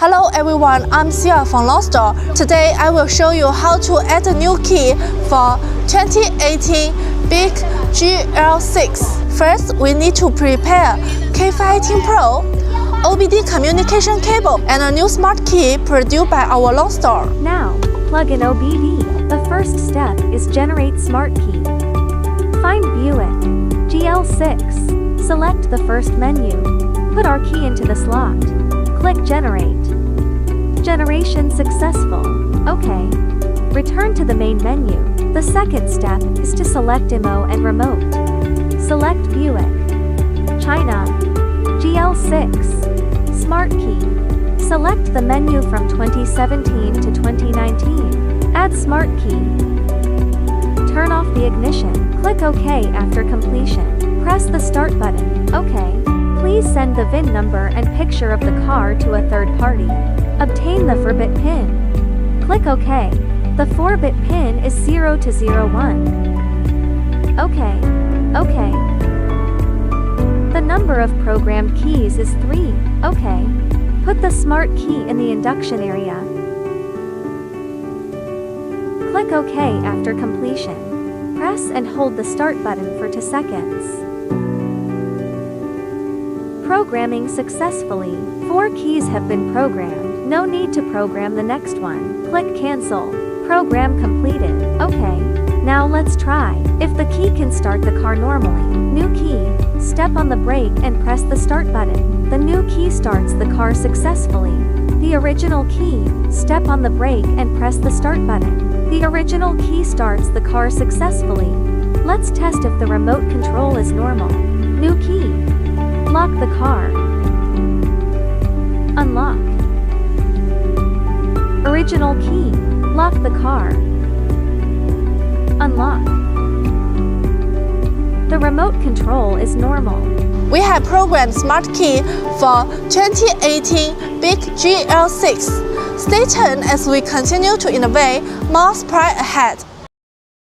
Hello everyone, I'm Sia from Lonsdor. Today I will show you how to add a new key for 2018 Buick GL6. First, we need to prepare K518 Pro, OBD communication cable, and a new smart key produced by our Lonsdor. Now, plug in OBD. The first step is generate smart key. Find Buick GL6. Select the first menu. Put our key into the slot. Click Generate. Generation successful. OK. Return to the main menu. The second step is to select IMO and remote. Select Buick China GL6 Smart Key. Select the menu from 2017 to 2019. Add Smart Key. Turn off the ignition. Click OK after completion. Press the Start button. OK. Please send the VIN number and picture of the car to a third party. Obtain the 4-bit PIN. Click OK. The 4-bit PIN is 0 to 01. OK. OK. The number of programmed keys is 3. OK. Put the smart key in the induction area. Click OK after completion. Press and hold the Start button for 2 seconds. Programming successfully. 4 keys have been programmed. No need to program the next one. Click Cancel. Program completed. OK. Now let's try. If the key can start the car normally. New key. Step on the brake and press the Start button. The new key starts the car successfully. The original key. Step on the brake and press the Start button. The original key starts the car successfully. Let's test if the remote control is normal. New key. Lock the car. Unlock. Original key. Lock the car. Unlock. The remote control is normal. We have programmed smart key for 2018 Buick GL6. Stay tuned as we continue to innovate more surprise ahead.